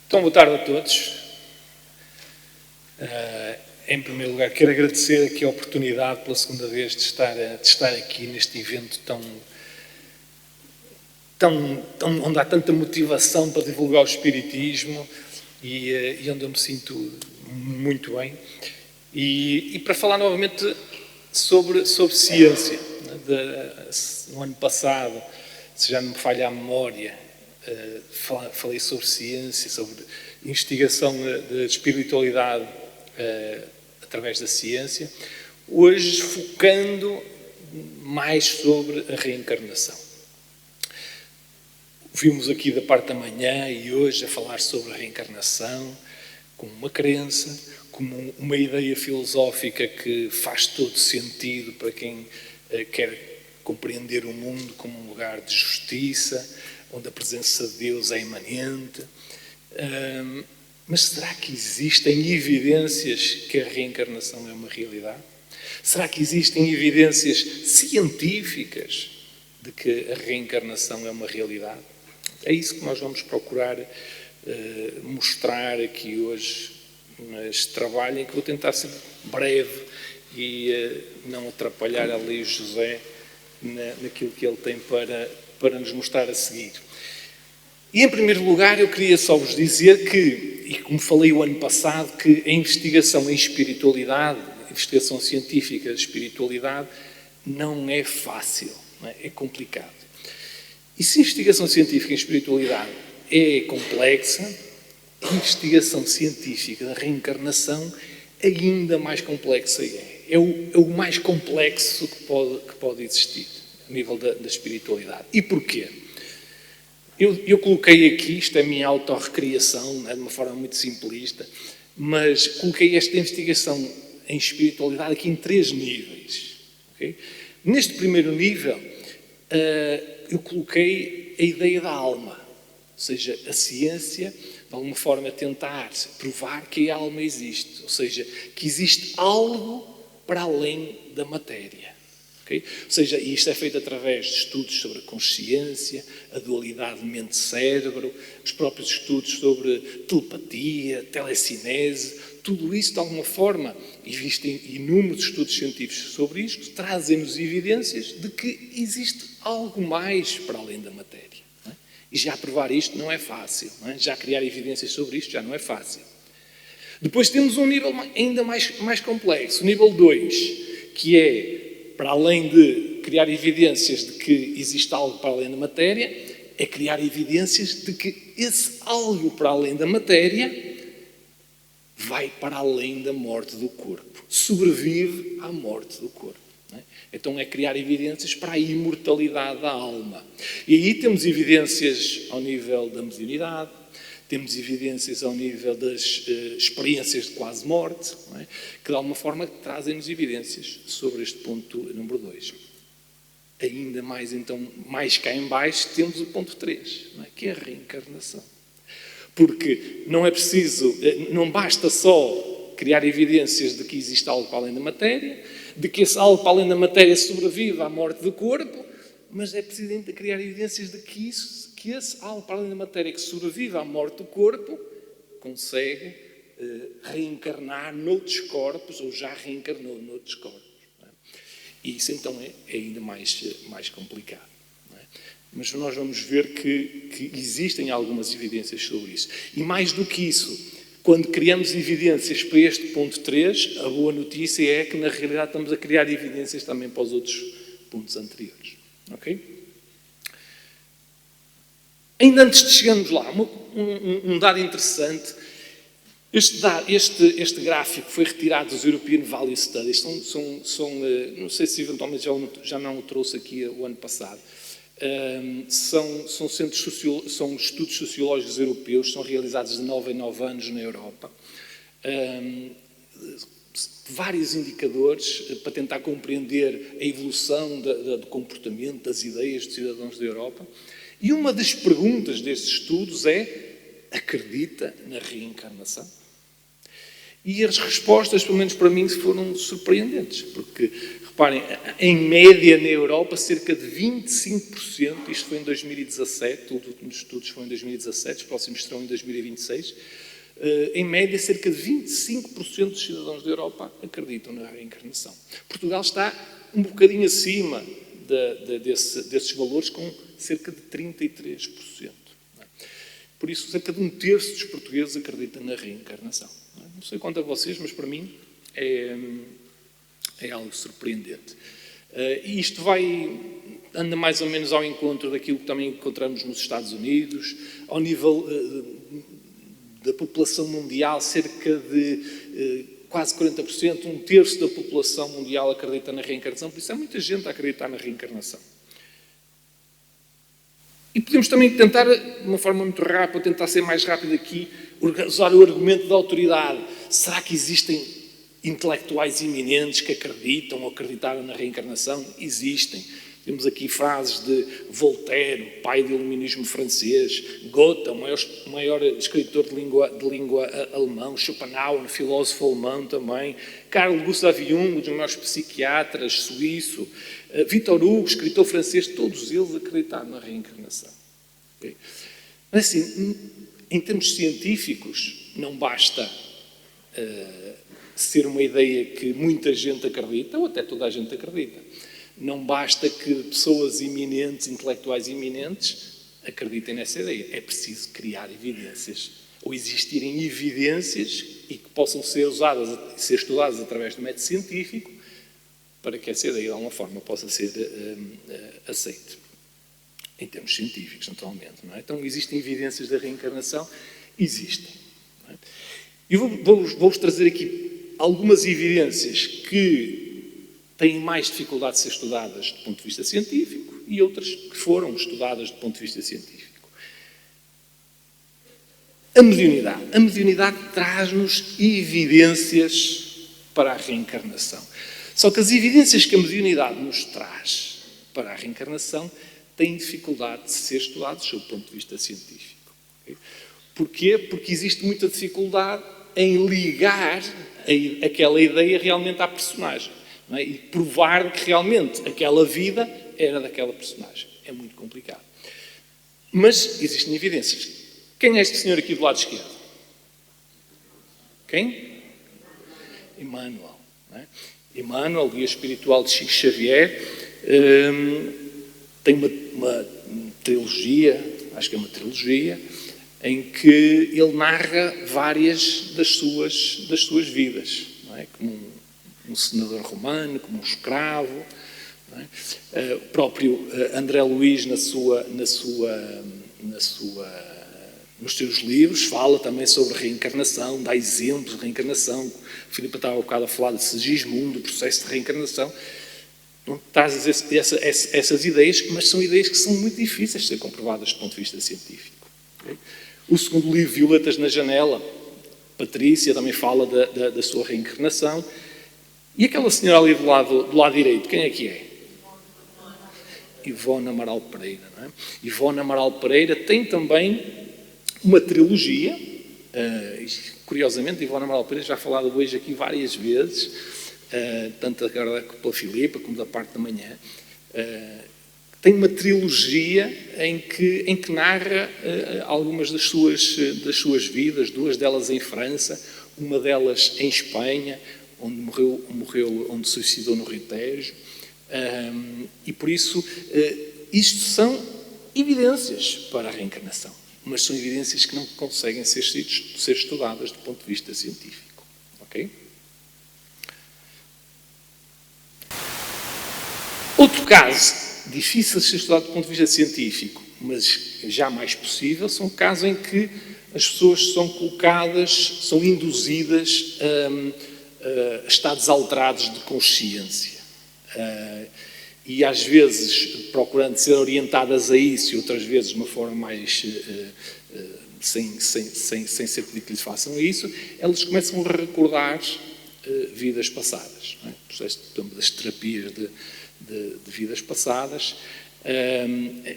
Então, boa tarde a todos. Em primeiro lugar, quero agradecer aqui a oportunidade pela segunda vez de estar aqui neste evento onde há tanta motivação para divulgar o Espiritismo e onde eu me sinto muito bem. E para falar novamente sobre ciência. No ano passado, se já não me falha a memória, falei sobre ciência, sobre investigação de espiritualidade através da ciência, hoje focando mais sobre a reencarnação. Vimos aqui da parte da manhã e hoje a falar sobre a reencarnação como uma crença, como uma ideia filosófica que faz todo sentido para quem quer compreender o mundo como um lugar de justiça, onde a presença de Deus é imanente. Mas será que existem evidências que a reencarnação é uma realidade? Será que existem evidências científicas de que a reencarnação é uma realidade? É isso que nós vamos procurar mostrar aqui hoje neste trabalho, em que vou tentar ser breve e não atrapalhar ali o José naquilo que ele tem para nos mostrar a seguir. E, em primeiro lugar, eu queria só vos dizer que, e como falei o ano passado, que a investigação em espiritualidade, a investigação científica de espiritualidade, não é fácil, não é? É complicado. E se a investigação científica em espiritualidade é complexa, a investigação científica da reencarnação ainda mais complexa é. É o mais complexo que pode existir, a nível da espiritualidade. E porquê? Eu coloquei aqui, isto é a minha autorrecriação, de uma forma muito simplista, mas coloquei esta investigação em espiritualidade aqui em 3 níveis. Okay? Neste primeiro nível, eu coloquei a ideia da alma, ou seja, a ciência, de alguma forma, tentar provar que a alma existe, ou seja, que existe algo para além da matéria. Okay? Ou seja, isto é feito através de estudos sobre a consciência, a dualidade mente-cérebro, os próprios estudos sobre telepatia, telecinese, tudo isso, de alguma forma, existem inúmeros estudos científicos sobre isto, trazem-nos evidências de que existe algo mais para além da matéria. Não é? E já provar isto não é fácil, não é? Já criar evidências sobre isto já não é fácil. Depois temos um nível ainda mais complexo, o nível 2, que é, para além de criar evidências de que existe algo para além da matéria, é criar evidências de que esse algo para além da matéria vai para além da morte do corpo, sobrevive à morte do corpo. Não é? Então é criar evidências para a imortalidade da alma. E aí temos evidências ao nível da mediunidade, temos evidências ao nível das experiências de quase morte, não é? Que de alguma forma trazem-nos evidências sobre este ponto número 2. Ainda mais, então, mais cá em baixo, temos o ponto 3, não é? Que é a reencarnação. Porque não é preciso, não basta só criar evidências de que existe algo para além da matéria, de que esse algo para além da matéria sobrevive à morte do corpo, mas é preciso ainda criar evidências de que esse algo para além da matéria que sobrevive à morte do corpo consegue reencarnar noutros corpos, ou já reencarnou noutros corpos. Não é? E isso então é ainda mais complicado. Não é? Mas nós vamos ver que existem algumas evidências sobre isso. E mais do que isso, quando criamos evidências para este ponto 3, a boa notícia é que na realidade estamos a criar evidências também para os outros pontos anteriores. Ok? Ainda antes de chegarmos lá, um dado interessante. Este gráfico foi retirado dos European Value Studies. Não sei se eventualmente já não o trouxe aqui o ano passado. São estudos sociológicos europeus, são realizados de 9 em 9 anos na Europa. Vários indicadores para tentar compreender a evolução do comportamento, das ideias dos cidadãos da Europa. E uma das perguntas destes estudos é: acredita na reencarnação? E as respostas, pelo menos para mim, foram surpreendentes, porque, reparem, em média na Europa, cerca de 25%, isto foi em 2017, os últimos estudos foram em 2017, os próximos serão em 2026, em média, cerca de 25% dos cidadãos da Europa acreditam na reencarnação. Portugal está um bocadinho acima desses valores, com cerca de 33%. Por isso, cerca de um terço dos portugueses acreditam na reencarnação. Não sei quanto a vocês, mas para mim é algo surpreendente. E isto anda mais ou menos ao encontro daquilo que também encontramos nos Estados Unidos. Ao nível da população mundial, cerca de quase 40%, um terço da população mundial acredita na reencarnação. Por isso há muita gente a acreditar na reencarnação. E podemos também tentar, de uma forma muito rápida, tentar ser mais rápido aqui, usar o argumento da autoridade. Será que existem intelectuais eminentes que acreditam ou acreditaram na reencarnação? Existem. Temos aqui frases de Voltaire, pai do iluminismo francês, Goethe, o maior escritor de língua alemão, Schopenhauer, filósofo alemão também, Carl Gustav Jung, um dos maiores psiquiatras suíço, Victor Hugo, escritor francês, todos eles acreditaram na reencarnação. Okay? Mas assim, em termos científicos, não basta ser uma ideia que muita gente acredita, ou até toda a gente acredita. Não basta que pessoas eminentes, intelectuais eminentes, acreditem nessa ideia. É preciso criar evidências, ou existirem evidências e que possam ser usadas, ser estudadas através do método científico, para que essa ideia, de alguma forma, possa ser aceita. Em termos científicos, naturalmente. Não é? Então, existem evidências da reencarnação? Existem. Não é? E vou-vos trazer aqui algumas evidências que têm mais dificuldade de ser estudadas do ponto de vista científico e outras que foram estudadas do ponto de vista científico. A mediunidade. A mediunidade traz-nos evidências para a reencarnação. Só que as evidências que a mediunidade nos traz para a reencarnação têm dificuldade de ser estudadas sob o ponto de vista científico. Porquê? Porque existe muita dificuldade em ligar aquela ideia realmente à personagem. Não é? E provar que realmente aquela vida era daquela personagem. É muito complicado. Mas existem evidências. Quem é este senhor aqui do lado esquerdo? Quem? Emmanuel. Não é? Emmanuel, guia espiritual de Chico Xavier, tem uma trilogia, acho que é uma trilogia, em que ele narra várias das suas vidas. Não é? Como um senador romano, como um escravo. Não é? O próprio André Luiz, nos seus livros, fala também sobre reencarnação, dá exemplos de reencarnação. O Filipe estava um bocado a falar de Sigismundo, do processo de reencarnação. Não traz essas ideias, mas são ideias que são muito difíceis de ser comprovadas do ponto de vista científico. Okay? O segundo livro, Violetas na Janela, Patrícia também fala da sua reencarnação. E aquela senhora ali do lado direito, quem é que é? Ivone Amaral Pereira. Não é? Ivone Amaral Pereira tem também uma trilogia. Curiosamente, Ivone Amaral Pereira já falado hoje aqui várias vezes, tanto agora pela Filipa como da parte da manhã. Tem uma trilogia em que narra algumas das suas vidas, duas delas em França, uma delas em Espanha, onde se suicidou no Rio Tejo. E por isso, isto são evidências para a reencarnação, mas são evidências que não conseguem ser estudadas do ponto de vista científico. Ok? Outro caso, difícil de ser estudado do ponto de vista científico, mas já mais possível, são casos em que as pessoas são colocadas, são induzidas a estados alterados de consciência. E às vezes procurando ser orientadas a isso e outras vezes de uma forma mais sem ser pedido que lhes façam isso, elas começam a recordar vidas passadas. Não é? O processo das terapias de vidas passadas,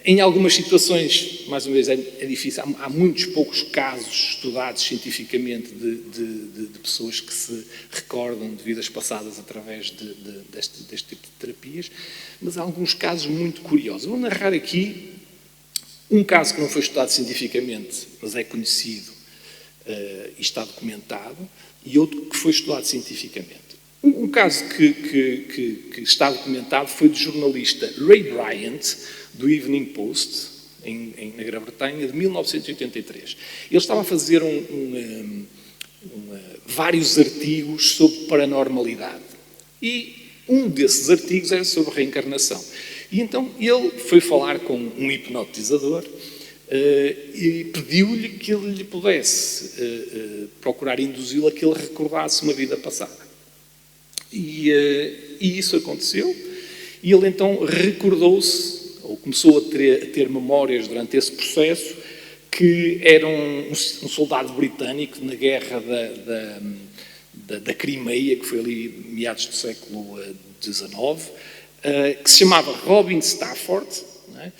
Em algumas situações, mais uma vez, é difícil. Há muitos poucos casos estudados cientificamente de pessoas que se recordam de vidas passadas através deste tipo de terapias, mas há alguns casos muito curiosos. Vou narrar aqui um caso que não foi estudado cientificamente, mas é conhecido e está documentado, e outro que foi estudado cientificamente. Um caso que está documentado foi do jornalista Ray Bryant, do Evening Post, na Grã-Bretanha, de 1983. Ele estava a fazer vários artigos sobre paranormalidade. E um desses artigos era sobre reencarnação. E então ele foi falar com um hipnotizador e pediu-lhe que ele lhe pudesse procurar induzi-lo a que ele recordasse uma vida passada. E isso aconteceu, e ele então recordou-se, ou começou a ter memórias durante esse processo, que era um soldado britânico na guerra da Crimeia, que foi ali meados do século XIX, que se chamava Robin Stafford, não é?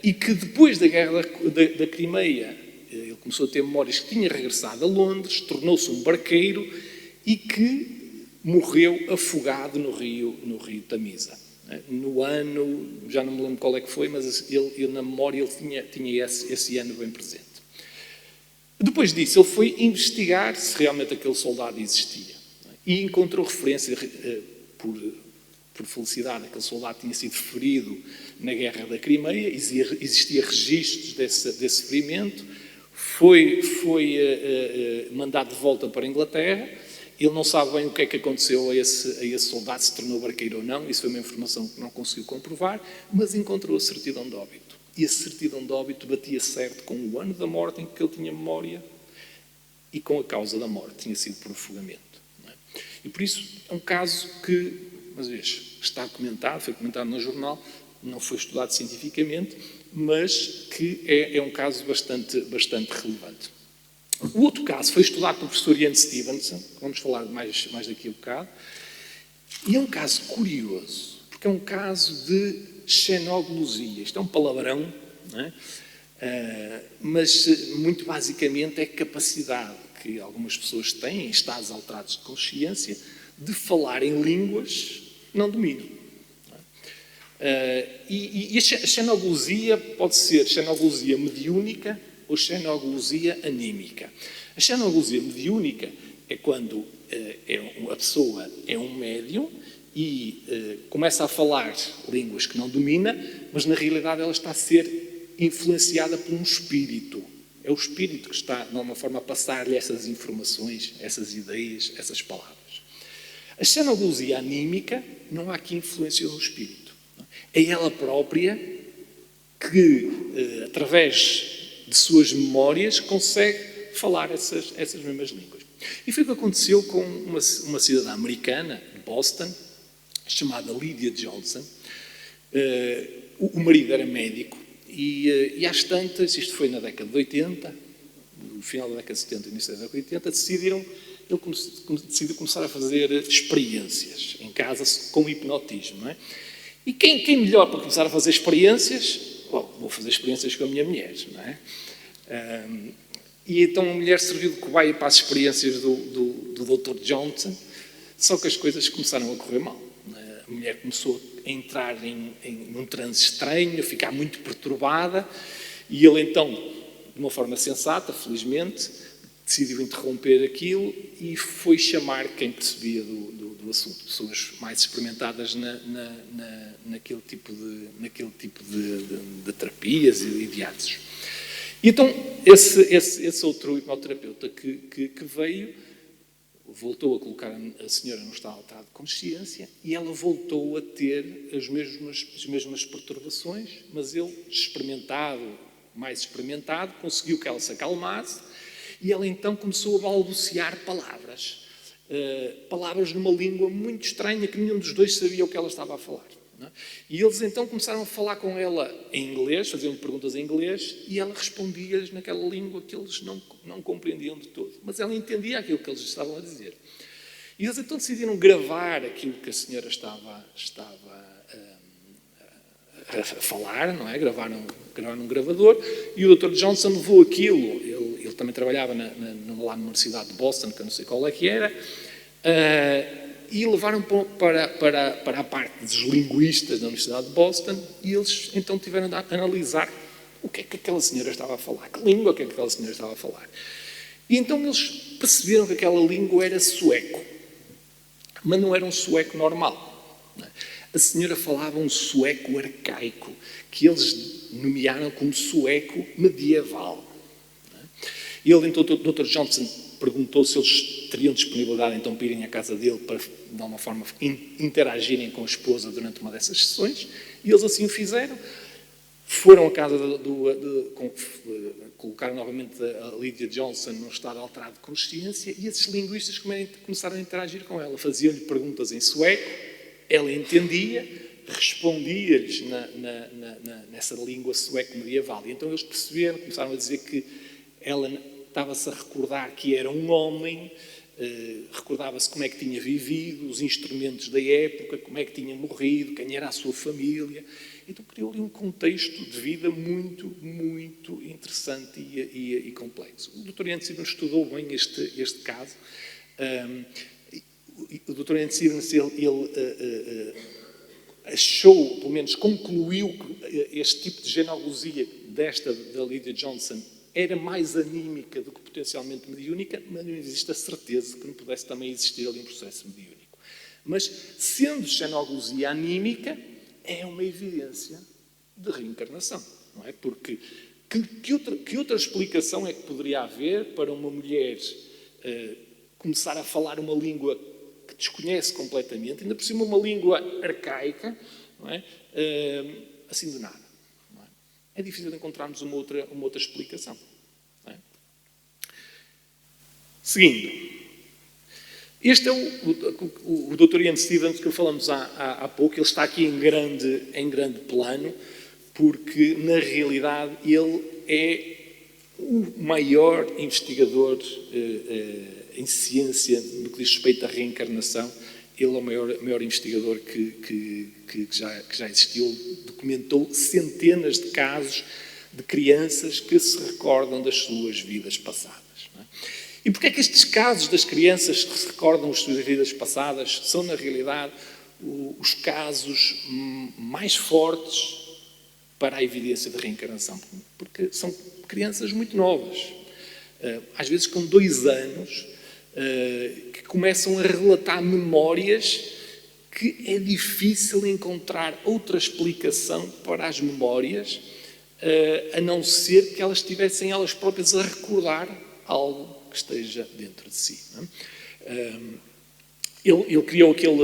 E que depois da guerra da Crimeia, ele começou a ter memórias que tinha regressado a Londres, tornou-se um barqueiro e que morreu afogado no rio Tamisa. No ano, já não me lembro qual é que foi, mas ele na memória ele tinha esse ano bem presente. Depois disso, ele foi investigar se realmente aquele soldado existia. E encontrou referência, por felicidade, aquele soldado tinha sido ferido na guerra da Crimeia, existia registros desse ferimento, foi mandado de volta para a Inglaterra. Ele não sabe bem o que é que aconteceu a esse soldado, se tornou barqueiro ou não, isso foi uma informação que não conseguiu comprovar, mas encontrou a certidão de óbito. E a certidão de óbito batia certo com o ano da morte em que ele tinha memória e com a causa da morte, tinha sido por afogamento. Não é? E por isso é um caso que, mas veja, está documentado, foi documentado no jornal, não foi estudado cientificamente, mas que é um caso bastante relevante. O outro caso foi estudado pelo professor Ian Stevenson, vamos falar mais daqui a bocado, e é um caso curioso, porque é um caso de xenoglosia. Isto é um palavrão, não é? Mas muito basicamente é a capacidade que algumas pessoas têm, em estados alterados de consciência, de falar em línguas que não dominam. Não é? E a xenoglosia pode ser xenoglosia mediúnica ou xenoglosia anímica. A xenoglosia mediúnica é quando a pessoa é um médium e começa a falar línguas que não domina, mas na realidade ela está a ser influenciada por um espírito. É o espírito que está, de alguma forma, a passar-lhe essas informações, essas ideias, essas palavras. A xenoglosia anímica, não há aqui influência do espírito. É ela própria que, através de suas memórias, consegue falar essas mesmas línguas. E foi o que aconteceu com uma cidadã americana, de Boston, chamada Lydia Johnson. O marido era médico e às tantas, isto foi na década de 80, no final da década de 70 e início da década de 80, ele decidiu começar a fazer experiências em casa com hipnotismo. Não é? E quem melhor para começar a fazer experiências? Bom, vou fazer experiências com a minha mulher, não é? E então a mulher serviu de cobaia para as experiências do Dr. Johnson, só que as coisas começaram a correr mal. A mulher começou a entrar num transe estranho, a ficar muito perturbada, e ele então, de uma forma sensata, felizmente, decidiu interromper aquilo e foi chamar quem percebia do assunto, pessoas mais experimentadas naquele tipo de terapias e de atos. E então, esse outro hipnoterapeuta que veio, voltou a colocar a senhora num estado alterado de consciência e ela voltou a ter as mesmas perturbações, mas ele, mais experimentado, conseguiu que ela se acalmasse e ela então começou a balbuciar palavras. Palavras numa língua muito estranha que nenhum dos dois sabia o que ela estava a falar. Não é? E eles então começaram a falar com ela em inglês, faziam-lhe perguntas em inglês, e ela respondia-lhes naquela língua que eles não compreendiam de todo. Mas ela entendia aquilo que eles estavam a dizer. E eles então decidiram gravar aquilo que a senhora estava a falar, não é? Gravaram um gravador, e o Dr. Johnson levou aquilo, ele também trabalhava lá na Universidade de Boston, que eu não sei qual é que era, e levaram para a parte dos linguistas da Universidade de Boston, e eles então tiveram a analisar o que é que aquela senhora estava a falar, que língua que aquela senhora estava a falar. E então eles perceberam que aquela língua era sueco, mas não era um sueco normal. Não é? A senhora falava um sueco arcaico, que eles nomearam como sueco medieval. E ele, então, o Dr. Johnson perguntou se eles teriam disponibilidade então para irem à casa dele para, de alguma forma, interagirem com a esposa durante uma dessas sessões, e eles assim o fizeram. Foram à casa colocaram novamente a Lydia Johnson num estado alterado de consciência, e esses linguistas começaram a interagir com ela, faziam-lhe perguntas em sueco, ela entendia, respondia-lhes nessa língua sueco medieval. E então eles perceberam, começaram a dizer que ela estava-se a recordar que era um homem, recordava-se como é que tinha vivido, os instrumentos da época, como é que tinha morrido, quem era a sua família. Então criou ali um contexto de vida muito, muito interessante e complexo. O Dr. Ian Stevens estudou bem este caso. O Dr. Ian Stevens, ele achou, pelo menos concluiu, que este tipo de genealogia da Lydia Johnson era mais anímica do que potencialmente mediúnica, mas não existe a certeza que não pudesse também existir ali um processo mediúnico. Mas, sendo genealogia anímica, é uma evidência de reencarnação, não é? Porque que outra explicação é que poderia haver para uma mulher começar a falar uma língua que desconhece completamente, ainda por cima uma língua arcaica, não é? Assim de nada. Não é? É difícil encontrarmos uma outra explicação. Não é? Seguindo. Este é o Dr. Ian Stevens, que falamos há pouco. Ele está aqui em grande plano, porque, na realidade, ele é o maior investigador em ciência no que diz respeito à reencarnação. Ele é o maior investigador que já existiu. Documentou centenas de casos de crianças que se recordam das suas vidas passadas. Não é? E porquê é que estes casos das crianças que se recordam das suas vidas passadas são, na realidade, os casos mais fortes para a evidência de reencarnação? Porque são crianças muito novas, às vezes com 2 anos, que começam a relatar memórias que é difícil encontrar outra explicação para as memórias, a não ser que elas estivessem elas próprias a recordar algo que esteja dentro de si. Não é? Ele criou aquele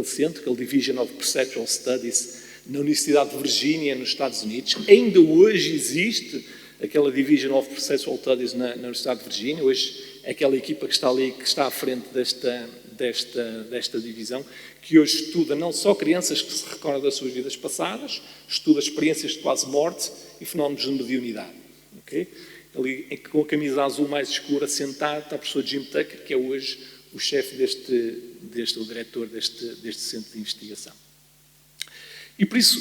centro, aquele Division of Perceptual Studies, na Universidade de Virgínia, nos Estados Unidos. Ainda hoje existe aquela Division of Perceptual Studies na Universidade de Virgínia. Hoje é aquela equipa que está ali, que está à frente desta divisão, que hoje estuda não só crianças que se recordam das suas vidas passadas, estuda experiências de quase morte e fenómenos de mediunidade. Okay? Ali, com a camisa azul mais escura, sentado, está o professor Jim Tucker, que é hoje o chefe o diretor deste centro de investigação. E por isso,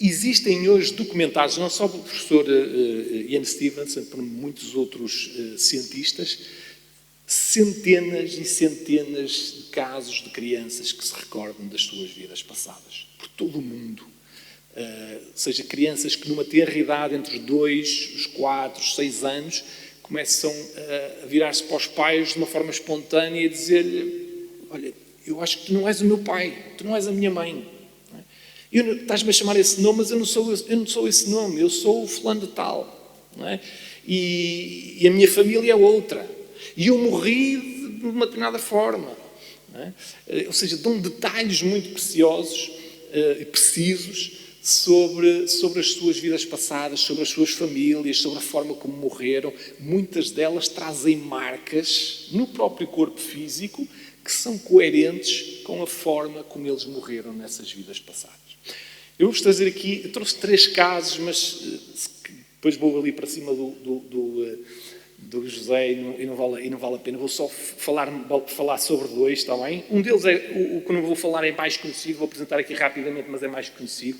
existem hoje documentados, não só pelo professor Ian Stevenson, por muitos outros cientistas, centenas e centenas de casos de crianças que se recordam das suas vidas passadas, por todo o mundo. Seja crianças que numa tenra idade, entre os 2, os 4, os 6 anos, começam a virar-se para os pais de uma forma espontânea e a dizer-lhe: olha, eu acho que tu não és o meu pai, tu não és a minha mãe. Estás-me a chamar esse nome, mas eu não sou esse nome, eu sou o fulano de tal. Não é? E a minha família é outra. E eu morri de uma determinada forma. Não é? Ou seja, dão detalhes muito preciosos e precisos sobre as suas vidas passadas, sobre as suas famílias, sobre a forma como morreram. Muitas delas trazem marcas no próprio corpo físico que são coerentes com a forma como eles morreram nessas vidas passadas. Eu vou-vos trazer aqui, eu trouxe 3 casos, mas depois vou ali para cima do José e não vale a pena. Vou só falar sobre dois, está bem? Um deles é o que não vou falar, é mais conhecido, vou apresentar aqui rapidamente, mas é mais conhecido.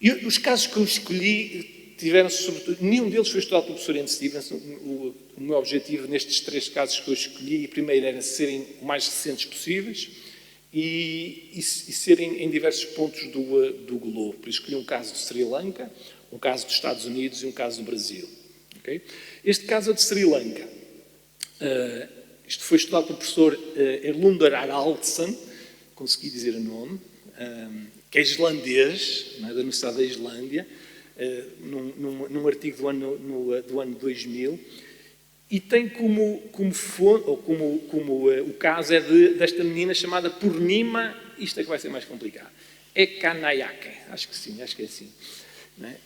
E os casos que eu escolhi tiveram sobretudo, nenhum deles foi estudado pelo professor Ian Stevenson. O meu objetivo nestes 3 casos que eu escolhi, primeiro era serem o mais recentes possíveis e serem em diversos pontos do globo. Por isso escolhi um caso de Sri Lanka, um caso dos Estados Unidos e um caso do Brasil. Okay? Este caso é de Sri Lanka. Isto foi estudado pelo professor Erlundar Haraldsson, consegui dizer o nome, que é islandês, da Universidade da Islândia, num artigo do ano 2000, e tem como fonte, ou como o caso é desta menina chamada Purnima, isto é que vai ser mais complicado, Ekanayake, acho que sim, acho que é assim, não é?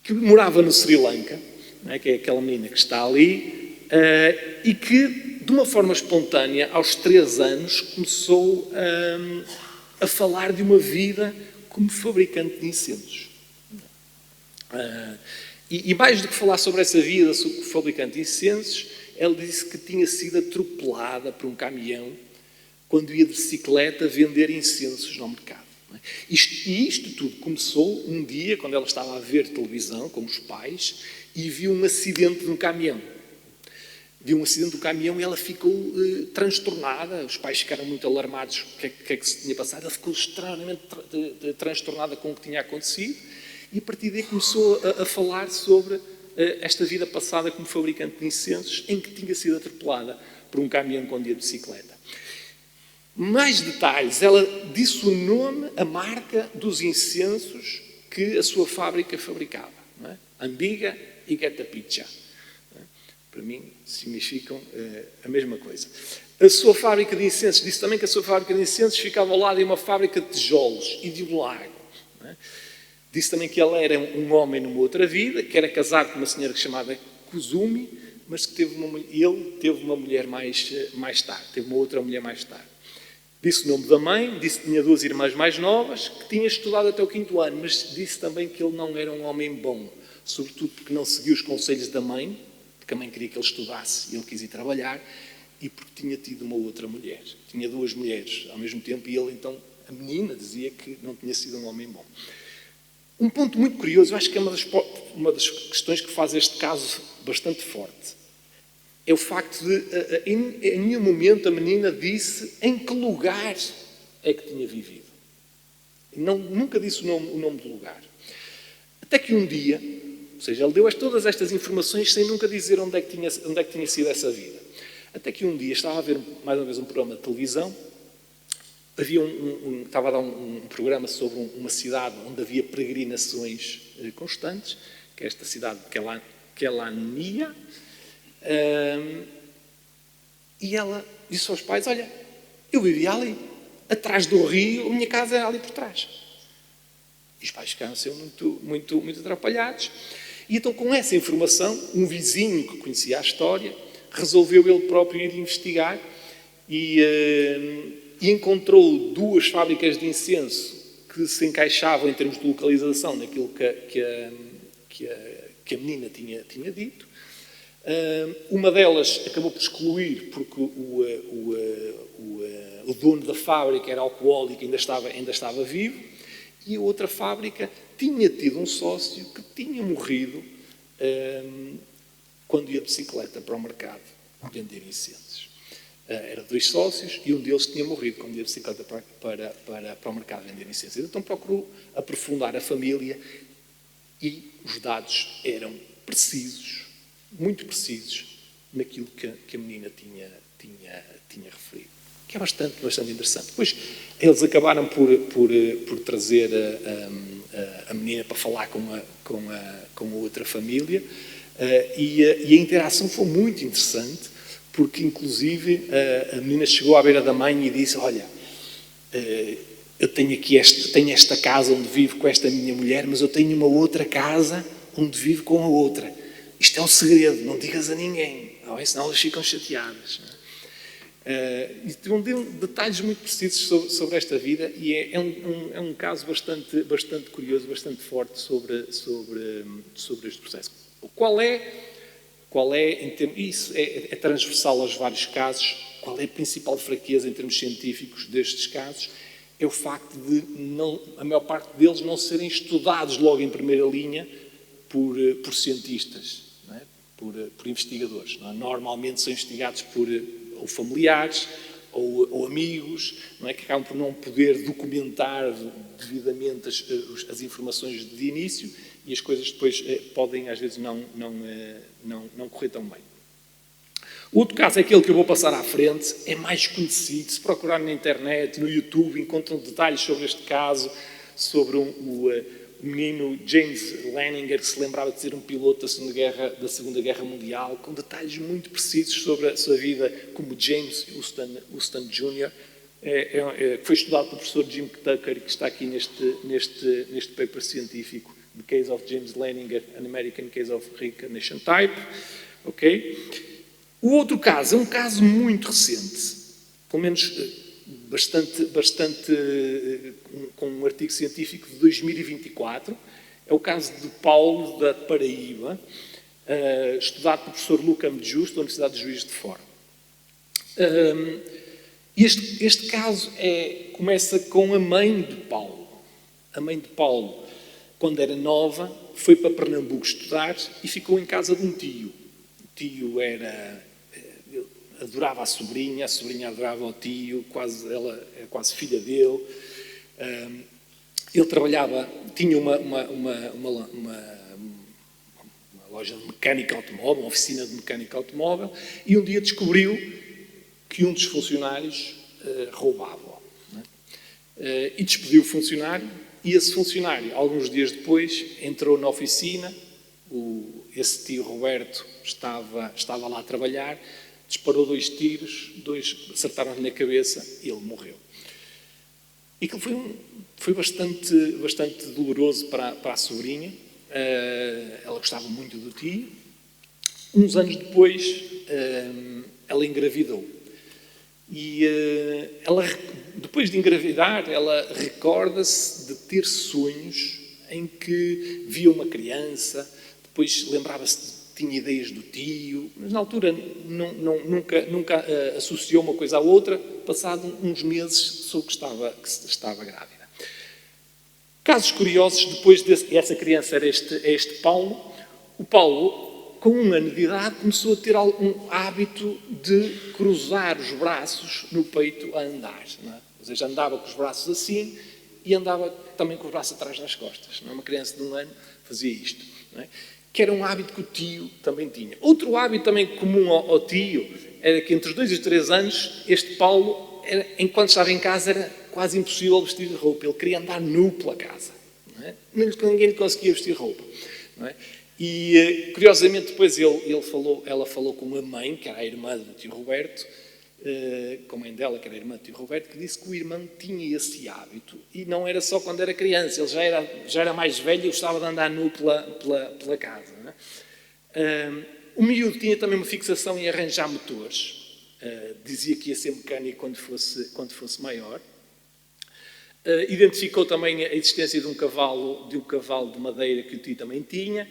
Que morava no Sri Lanka, não é? Que é aquela menina que está ali, e que, de uma forma espontânea, aos 3 anos, começou a falar de uma vida como fabricante de incensos. E mais do que falar sobre essa vida, sobre o fabricante de incensos, ela disse que tinha sido atropelada por um caminhão quando ia de bicicleta vender incensos no mercado. Isto tudo começou um dia, quando ela estava a ver televisão com os pais, e viu um acidente de um caminhão. Viu um acidente do caminhão e ela ficou transtornada. Os pais ficaram muito alarmados o que é que se tinha passado. Ela ficou extremamente transtornada com o que tinha acontecido e a partir daí começou a falar sobre esta vida passada como fabricante de incensos, em que tinha sido atropelada por um caminhão quando ia de bicicleta. Mais detalhes, ela disse o nome, a marca dos incensos que a sua fábrica fabricava. Não é? Ambiga e Getapicha. Para mim, significam a mesma coisa. A sua fábrica de incensos, disse também que a sua fábrica de incensos ficava ao lado de uma fábrica de tijolos e de um lago. Não é? Disse também que ele era um homem numa outra vida, que era casado com uma senhora chamada Kuzumi, mas que ele teve uma mulher mais tarde, teve uma outra mulher mais tarde. Disse o nome da mãe, disse que tinha 2 irmãs mais novas, que tinha estudado até o 5º ano, mas disse também que ele não era um homem bom, sobretudo porque não seguiu os conselhos da mãe, porque a mãe queria que ele estudasse e ele quis ir trabalhar, e porque tinha tido uma outra mulher. Tinha 2 mulheres ao mesmo tempo e ele, então, a menina dizia que não tinha sido um homem bom. Um ponto muito curioso, eu acho que é uma das questões que faz este caso bastante forte, é o facto de, em nenhum momento, a menina disse em que lugar é que tinha vivido. Nunca disse o nome do lugar. Até que um dia, ou seja, ele deu todas estas informações sem nunca dizer onde é que tinha sido essa vida. Até que um dia estava a ver mais uma vez um programa de televisão, estava a dar um programa sobre uma cidade onde havia peregrinações constantes, que é esta cidade de Kelania, e ela disse aos pais, olha, eu vivia ali, atrás do rio, a minha casa era ali por trás. E os pais ficaram assim muito atrapalhados. E então, com essa informação, um vizinho que conhecia a história, resolveu ele próprio ir investigar e encontrou 2 fábricas de incenso que se encaixavam em termos de localização naquilo que a menina tinha dito. Uma delas acabou por excluir porque o dono da fábrica era alcoólico e ainda estava vivo, e a outra fábrica tinha tido um sócio que tinha morrido quando ia de bicicleta para o mercado vender incensos. Eram 2 sócios e um deles tinha morrido quando ia de bicicleta para o mercado vender incensos. Então procurou aprofundar a família e os dados eram precisos, muito precisos, naquilo que a menina tinha referido. Que é bastante interessante. Depois eles acabaram por trazer a menina para falar com a outra família e a interação foi muito interessante, porque inclusive a menina chegou à beira da mãe e disse, olha, eu tenho esta casa onde vivo com esta minha mulher, mas eu tenho uma outra casa onde vivo com a outra. Isto é um segredo, não digas a ninguém, senão elas ficam chateadas. E deu detalhes muito precisos sobre esta vida e é um caso bastante curioso, bastante forte sobre este processo. Qual qual é, isso é transversal aos vários casos, qual é a principal fraqueza em termos científicos destes casos? É o facto de a maior parte deles não serem estudados logo em primeira linha por cientistas, não é? por investigadores. Não é? Normalmente são investigados por ou familiares ou amigos, não é? Que acabam por não poder documentar devidamente as informações de início e as coisas depois podem às vezes não correr tão bem. O outro caso é aquele que eu vou passar à frente, é mais conhecido. Se procurarem na internet, no YouTube, encontram detalhes sobre este caso, sobre o menino James Leininger, que se lembrava de ser um piloto da Segunda Guerra Mundial, com detalhes muito precisos sobre a sua vida, como James Houston Jr., que foi estudado pelo professor Jim Tucker, que está aqui neste paper científico, The Case of James Leininger, An American Case of Reincarnation Type. Okay? O outro caso é um caso muito recente, pelo menos bastante com um artigo científico de 2024. É o caso de Paulo, da Paraíba, estudado pelo professor Luca Justo, da Universidade de Juiz de Fora. Este caso começa com a mãe de Paulo. A mãe de Paulo, quando era nova, foi para Pernambuco estudar e ficou em casa de um tio. O tio adorava a sobrinha adorava o tio, ela é quase filha dele. Ele trabalhava, tinha uma loja de mecânica automóvel, uma oficina de mecânica automóvel, e um dia descobriu que um dos funcionários roubava-o. E despediu o funcionário, e esse funcionário, alguns dias depois, entrou na oficina, esse tio Roberto estava lá a trabalhar, disparou 2 tiros, 2 acertaram-lhe na cabeça e ele morreu. E aquilo foi bastante doloroso para a sobrinha. Ela gostava muito do tio. Uns anos depois, ela engravidou. E depois de engravidar, ela recorda-se de ter sonhos em que via uma criança, depois lembrava-se tinha ideias do tio, mas na altura nunca associou uma coisa à outra. Passado uns meses soube que estava grávida. Casos curiosos, depois essa criança era este Paulo. O Paulo, com 1 ano de idade, começou a ter um hábito de cruzar os braços no peito a andar. Não é? Ou seja, andava com os braços assim e andava também com os braços atrás nas costas. Não é? Uma criança de 1 ano fazia isto. Não é? Que era um hábito que o tio também tinha. Outro hábito também comum ao tio era que entre os 2 e os 3 anos, este Paulo, enquanto estava em casa, era quase impossível vestir roupa. Ele queria andar nu pela casa. Não é? Ninguém lhe conseguia vestir roupa. Não é? E, curiosamente, depois ela falou com uma mãe, que era a irmã do tio Roberto, com a mãe dela, que era a irmã do tio Roberto, que disse que o irmão tinha esse hábito. E não era só quando era criança, ele já era mais velho e gostava de andar nu pela casa. Não é? O miúdo tinha também uma fixação em arranjar motores. Dizia que ia ser mecânico quando fosse maior. Identificou também a existência de um cavalo de madeira que o tio também tinha.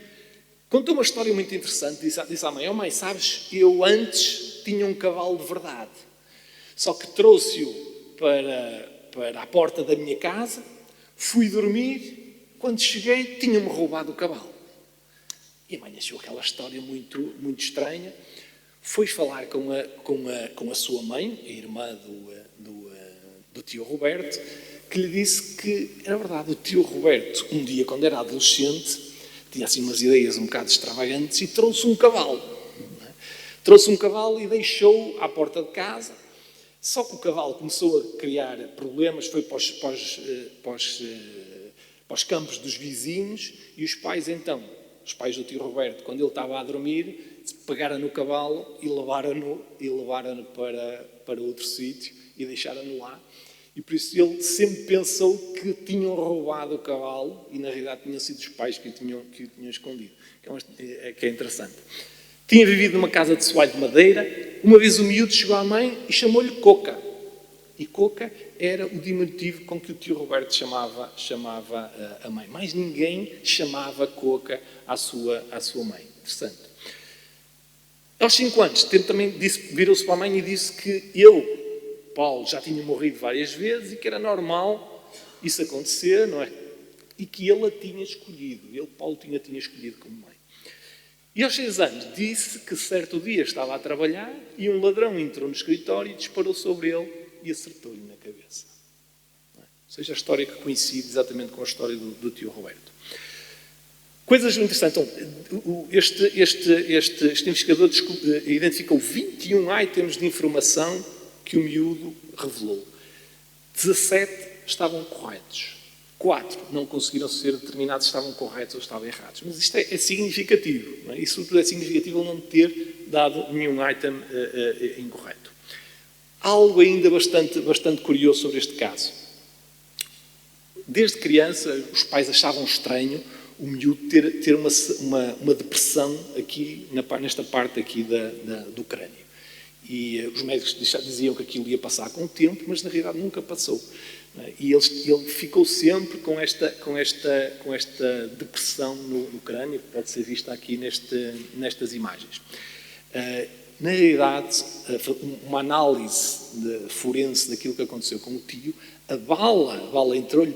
Contou uma história muito interessante. Disse à mãe: "Oh mãe, sabes, eu antes tinha um cavalo de verdade. Só que trouxe-o para a porta da minha casa, fui dormir, quando cheguei tinha-me roubado o cavalo." E a mãe achou aquela história muito, muito estranha. Foi falar com a sua mãe, a irmã do tio Roberto, que lhe disse que era verdade. O tio Roberto, um dia, quando era adolescente, tinha assim umas ideias um bocado extravagantes e trouxe um cavalo. Trouxe um cavalo e deixou-o à porta de casa. Só que o cavalo começou a criar problemas, foi para os campos dos vizinhos, e os pais do tio Roberto, quando ele estava a dormir, pegaram no cavalo e levaram-no para outro sítio e deixaram-no lá. E por isso ele sempre pensou que tinham roubado o cavalo e na realidade tinham sido os pais que o tinham escondido, que é interessante. Tinha vivido numa casa de soalho de madeira. Uma vez o miúdo chegou à mãe e chamou-lhe Coca. E Coca era o diminutivo com que o tio Roberto chamava a mãe. Mais ninguém chamava Coca à sua mãe. Interessante. Aos 5 anos, também virou-se para a mãe e disse que ele, Paulo, já tinha morrido várias vezes e que era normal isso acontecer, não é? E que ele a tinha escolhido. Ele, Paulo, tinha escolhido como mãe. E aos 6 anos disse que certo dia estava a trabalhar e um ladrão entrou no escritório e disparou sobre ele e acertou-lhe na cabeça. Ou seja, a história que coincide exatamente com a história do tio Roberto. Coisas interessantes. Então, este investigador identificou 21 itens de informação que o miúdo revelou. 17 estavam corretos. 4 não conseguiram ser determinados se estavam corretos ou estavam errados. Mas isto é significativo. Não é? E sobretudo é significativo ele não ter dado nenhum item incorreto. Algo ainda bastante curioso sobre este caso. Desde criança, os pais achavam estranho o miúdo ter uma depressão aqui, nesta parte aqui do crânio. E os médicos diziam que aquilo ia passar com o tempo, mas na realidade nunca passou. E ele ficou sempre com esta depressão no crânio, que pode ser vista aqui nestas imagens. Na realidade, uma análise forense daquilo que aconteceu com o tio, a bala entrou-lhe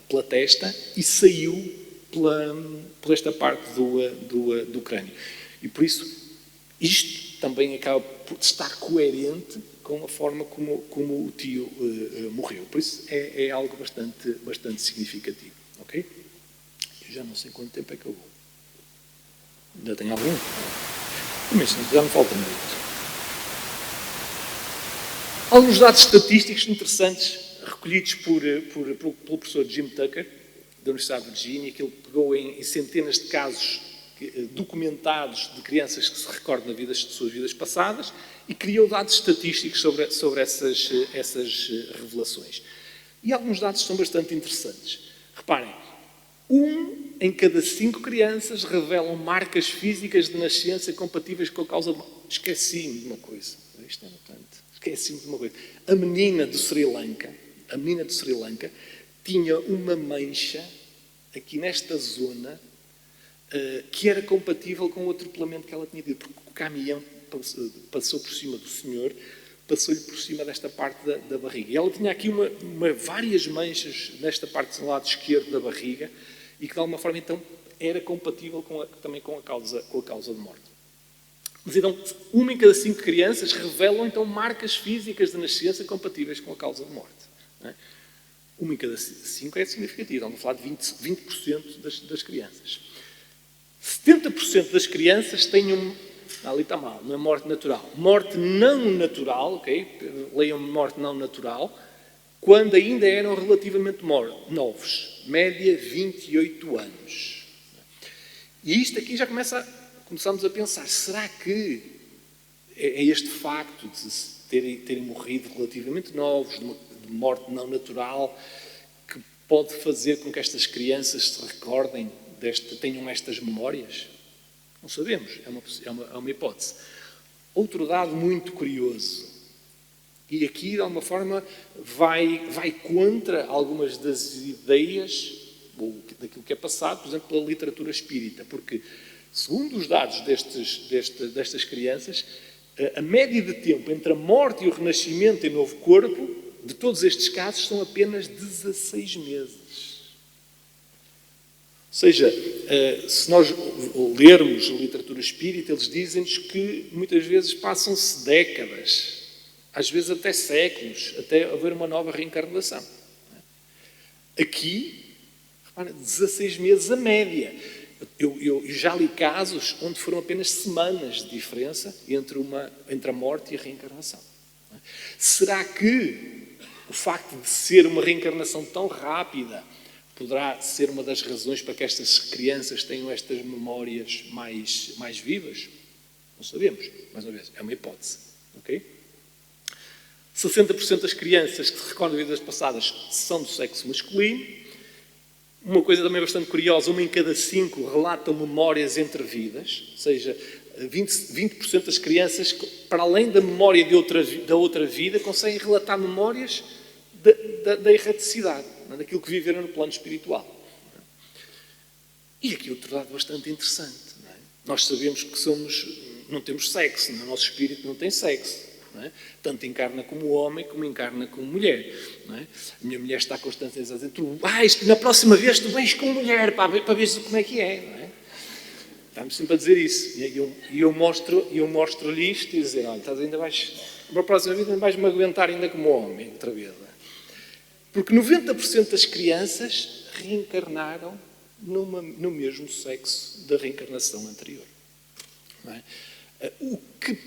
pela testa e saiu por esta parte do crânio. E por isso, isto também acaba por estar coerente com a forma como o tio morreu. Por isso, é algo bastante significativo. Ok? Eu já não sei quanto tempo é que eu vou. Ainda tenho algum? Mas já me falta muito. Alguns dados estatísticos interessantes recolhidos pelo professor Jim Tucker, da Universidade de Virgínia, que ele pegou em centenas de casos documentados de crianças que se recordam de suas vidas passadas e criou dados estatísticos sobre essas revelações. E alguns dados são bastante interessantes. Reparem, 1 em cada 5 crianças revelam marcas físicas de nascença compatíveis com a causa de morte. Esqueci-me de uma coisa. Isto é importante. Esqueci-me de uma coisa. A menina do Sri Lanka tinha uma mancha aqui nesta zona que era compatível com o atropelamento que ela tinha tido, porque o caminhão passou por cima do senhor, passou-lhe por cima desta parte da barriga. E ela tinha aqui várias manchas nesta parte do lado esquerdo da barriga e que de alguma forma então era compatível também com a causa de morte. Mas então, 1 em cada 5 crianças revelam então marcas físicas de nascença compatíveis com a causa de morte. Não é? 1 em cada 5 é significativo, vamos falar de 20% das crianças. 70% das crianças têm ali está mal, não é morte natural. Morte não natural, ok? Leiam morte não natural, quando ainda eram relativamente novos. Média 28 anos. E isto aqui já começamos a pensar, será que é este facto de terem morrido relativamente novos, de morte não natural, que pode fazer com que estas crianças se recordem, tenham estas memórias? Não sabemos, é uma hipótese. Outro dado muito curioso, e aqui de alguma forma vai contra algumas das ideias ou daquilo que é passado, por exemplo, pela literatura espírita, porque segundo os dados destas crianças, a média de tempo entre a morte e o renascimento em novo corpo, de todos estes casos, são apenas 16 meses. Ou seja, se nós lermos a literatura espírita, eles dizem-nos que muitas vezes passam-se décadas, às vezes até séculos, até haver uma nova reencarnação. Aqui, repara, 16 meses a média. Eu já li casos onde foram apenas semanas de diferença entre a morte e a reencarnação. Será que o facto de ser uma reencarnação tão rápida poderá ser uma das razões para que estas crianças tenham estas memórias mais vivas? Não sabemos. Mais uma vez, é uma hipótese. Okay? 60% das crianças que se recordam de vidas passadas são do sexo masculino. Uma coisa também bastante curiosa, 1 em cada 5 relatam memórias entre vidas, ou seja, 20% das crianças, para além da memória da outra vida, conseguem relatar memórias da erraticidade, daquilo que viveram no plano espiritual. E aqui outro dado bastante interessante. Não é? Nós sabemos que não temos sexo, o nosso espírito não tem sexo. Não é? Tanto encarna como homem, como encarna como mulher. Não é? A minha mulher está constantemente a dizer, na próxima vez tu vens com mulher, para ver como é que é. Não é? Está-me sempre a dizer isso. E eu mostro-lhe isto e dizer, olha, para a próxima vida vais-me aguentar ainda como homem, outra vez. Não é? Porque 90% das crianças reencarnaram no mesmo sexo da reencarnação anterior. Não é? O que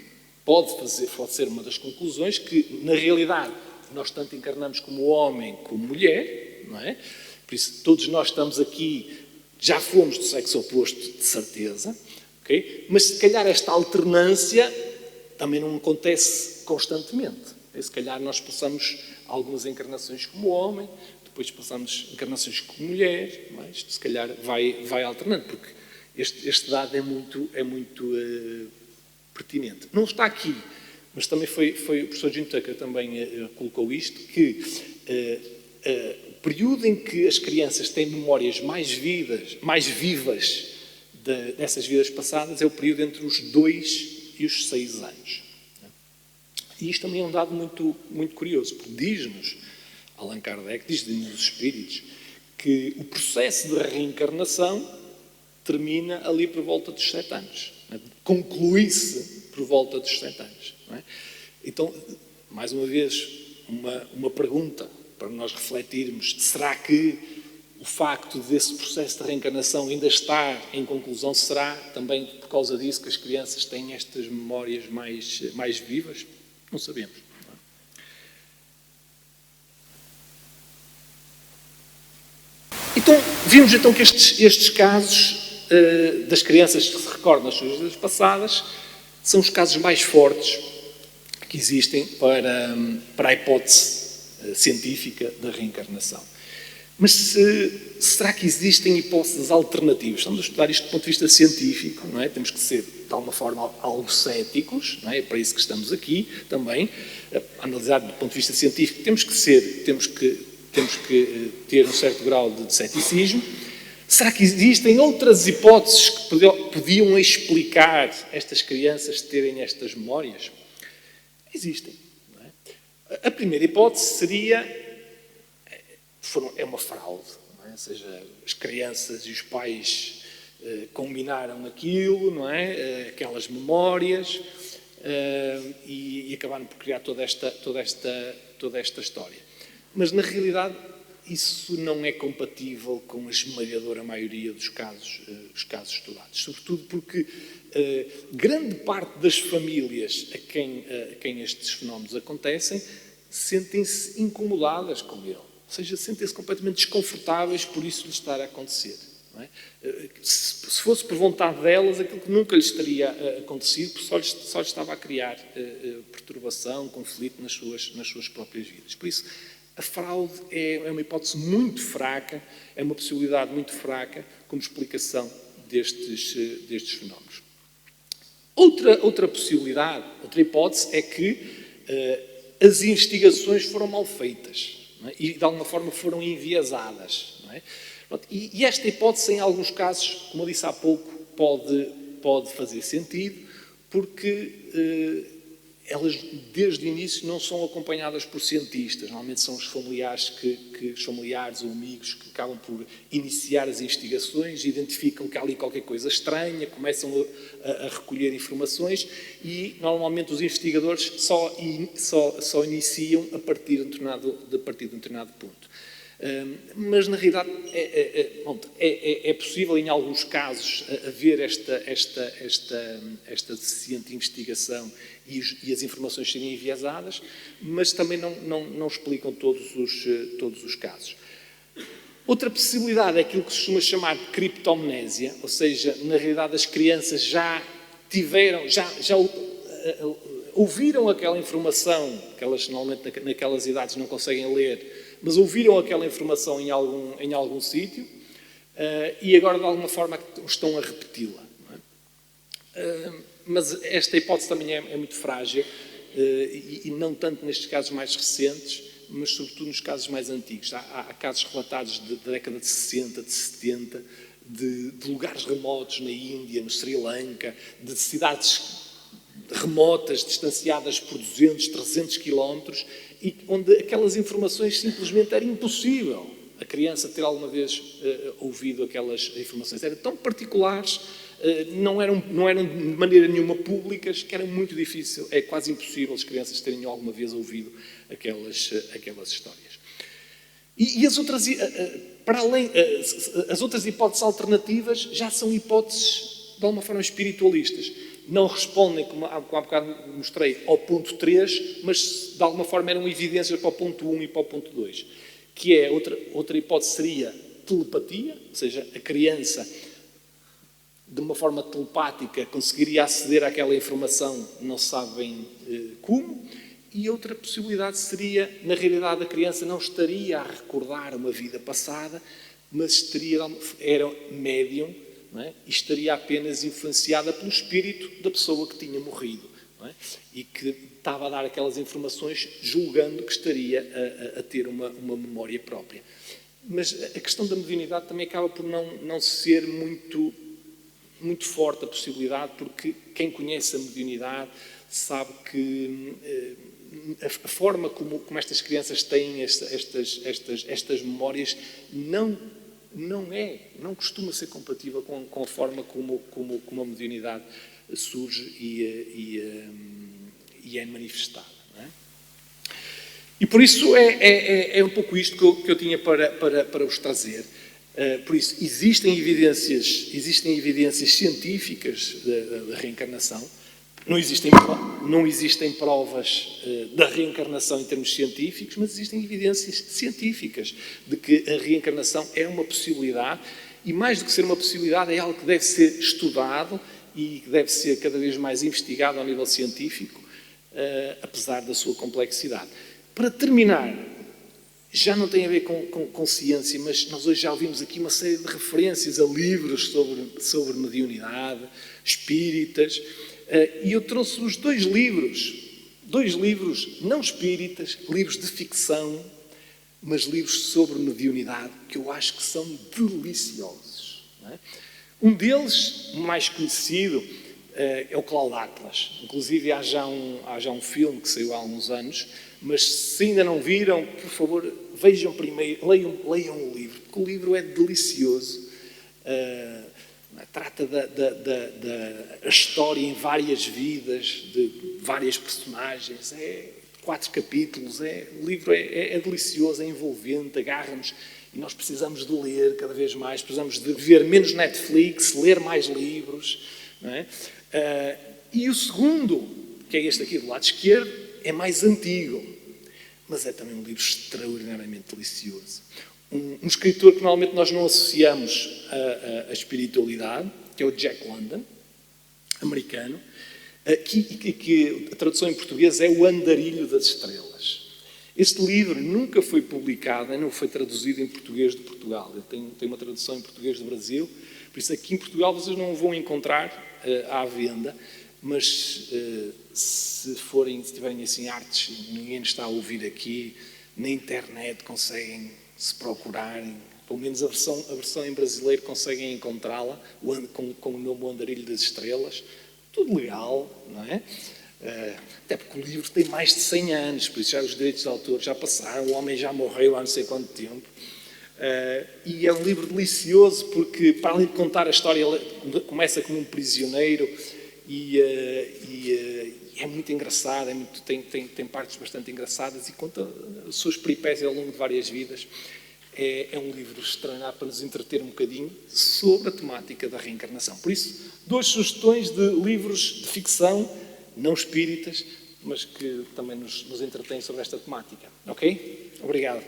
pode ser uma das conclusões que, na realidade, nós tanto encarnamos como homem como mulher, não é? Por isso, todos nós estamos aqui, já fomos do sexo oposto, de certeza, okay? Mas se calhar esta alternância também não acontece constantemente. Se calhar nós passamos algumas encarnações como homem, depois passamos encarnações como mulher, mas se calhar vai alternando, porque este dado é muito pertinente. Não está aqui, mas também foi o professor Jim Tucker também colocou isto, que o período em que as crianças têm memórias mais vivas dessas vidas passadas é o período entre os 2 e os 6 anos. E isto também é um dado muito, muito curioso, porque diz-nos, Allan Kardec, diz-nos os espíritos, que o processo de reencarnação termina ali por volta dos 7 anos. Conclui-se por volta dos 7 anos. Não é? Então, mais uma vez, uma pergunta para nós refletirmos. Será que o facto desse processo de reencarnação ainda estar em conclusão, será também por causa disso que as crianças têm estas memórias mais vivas? Não sabemos. Não é? Então, vimos então que estes casos das crianças que se recordam das suas vidas passadas são os casos mais fortes que existem para a hipótese científica da reencarnação. Mas será que existem hipóteses alternativas? Estamos a estudar isto do ponto de vista científico, não é? Temos que ser, de alguma forma, algo céticos, não é? É para isso que estamos aqui também, a analisar do ponto de vista científico. Temos que ter um certo grau de ceticismo. Será que existem outras hipóteses que podiam explicar estas crianças terem estas memórias? Existem. Não é? A primeira hipótese seria uma fraude. Não é? Ou seja, as crianças e os pais combinaram aquilo, não é? Aquelas memórias, e acabaram por criar toda esta história. Mas, na realidade, isso não é compatível com a esmagadora maioria dos casos estudados. Sobretudo porque grande parte das famílias a quem estes fenómenos acontecem sentem-se incomodadas com ele. Ou seja, sentem-se completamente desconfortáveis por isso lhes estar a acontecer. Não é? Se fosse por vontade delas, aquilo que nunca lhes teria acontecido, porque só lhes estava a criar perturbação, conflito nas suas próprias vidas. Por isso, a fraude é uma hipótese muito fraca, é uma possibilidade muito fraca como explicação destes fenómenos. Outra possibilidade, outra hipótese é que as investigações foram mal feitas, não é? E de alguma forma foram enviesadas. Não é? E esta hipótese, em alguns casos, como eu disse há pouco, pode fazer sentido, porque elas, desde o início, não são acompanhadas por cientistas. Normalmente são os familiares ou amigos que acabam por iniciar as investigações, identificam que há ali qualquer coisa estranha, começam a recolher informações e, normalmente, os investigadores só iniciam a partir de um determinado ponto. Mas, na realidade, é possível, em alguns casos, haver esta deficiente investigação e as informações serem enviesadas, mas também não explicam todos os casos. Outra possibilidade é aquilo que se costuma chamar de criptomnésia, ou seja, na realidade as crianças já ouviram aquela informação, que elas normalmente naquelas idades não conseguem ler, mas ouviram aquela informação em algum sítio e agora de alguma forma estão a repeti-la. Mas esta hipótese também é muito frágil e não tanto nestes casos mais recentes, mas sobretudo nos casos mais antigos. Há casos relatados da década de 60, de 70, de lugares remotos na Índia, no Sri Lanka, de cidades remotas, distanciadas por 200, 300 quilómetros, e onde aquelas informações simplesmente era impossível a criança ter alguma vez ouvido aquelas informações. Eram tão particulares, não eram de maneira nenhuma públicas, que era muito difícil, é quase impossível as crianças terem alguma vez ouvido aquelas histórias. E as outras, para além, as outras hipóteses alternativas já são hipóteses de alguma forma espiritualistas. Não respondem, como há bocado mostrei, ao ponto 3, mas de alguma forma eram evidências para o ponto 1 e para o ponto 2. Que é, outra hipótese seria telepatia, ou seja, a criança, de uma forma telepática, conseguiria aceder àquela informação, não sabem como. E outra possibilidade seria, na realidade, a criança não estaria a recordar uma vida passada, mas era médium, não é? E estaria apenas influenciada pelo espírito da pessoa que tinha morrido, não é? E que estava a dar aquelas informações julgando que estaria a ter uma memória própria. Mas a questão da mediunidade também acaba por não ser muito forte a possibilidade, porque quem conhece a mediunidade sabe que a forma como estas crianças têm estas memórias não costuma ser compatível com a forma como a mediunidade surge e é manifestada. Não é? E por isso é um pouco isto que eu tinha para vos trazer. Por isso, existem evidências científicas da reencarnação. Não existem provas da reencarnação em termos científicos, mas existem evidências científicas de que a reencarnação é uma possibilidade, e mais do que ser uma possibilidade, é algo que deve ser estudado e que deve ser cada vez mais investigado ao nível científico, apesar da sua complexidade. Para terminar, já não tem a ver com ciência, mas nós hoje já ouvimos aqui uma série de referências a livros sobre mediunidade, espíritas, e eu trouxe-vos dois livros não espíritas, livros de ficção, mas livros sobre mediunidade, que eu acho que são deliciosos. Não é? Um deles, o mais conhecido, é o Cloud Atlas. Inclusive há já um filme que saiu há alguns anos, mas se ainda não viram, por favor, vejam primeiro, leiam o livro, porque o livro é delicioso. Trata da história em várias vidas, de várias personagens, 4 capítulos, o livro é delicioso, é envolvente, agarra-nos, e nós precisamos de ler cada vez mais, precisamos de ver menos Netflix, ler mais livros. Não é? E o segundo, que é este aqui do lado esquerdo, é mais antigo, mas é também um livro extraordinariamente delicioso. Um escritor que normalmente nós não associamos à espiritualidade, que é o Jack London, americano, que a tradução em português é O Andarilho das Estrelas. Este livro nunca foi publicado, nem não foi traduzido em português de Portugal. Ele tem uma tradução em português do Brasil, por isso aqui em Portugal vocês não o vão encontrar à venda, mas se tiverem assim artes, ninguém está a ouvir aqui, na internet conseguem, se procurarem, pelo menos a versão em brasileiro conseguem encontrá-la, com o nome O Andarilho das Estrelas, tudo legal, não é? Até porque o livro tem mais de 100 anos, por isso já os direitos de autor já passaram, o homem já morreu há não sei quanto tempo. E é um livro delicioso porque, para além de contar a história, começa como um prisioneiro e é muito engraçado, tem partes bastante engraçadas e conta as suas peripécias ao longo de várias vidas. É um livro extraordinário para nos entreter um bocadinho sobre a temática da reencarnação. Por isso, 2 sugestões de livros de ficção, não espíritas, mas que também nos entretêm sobre esta temática. Ok? Obrigado.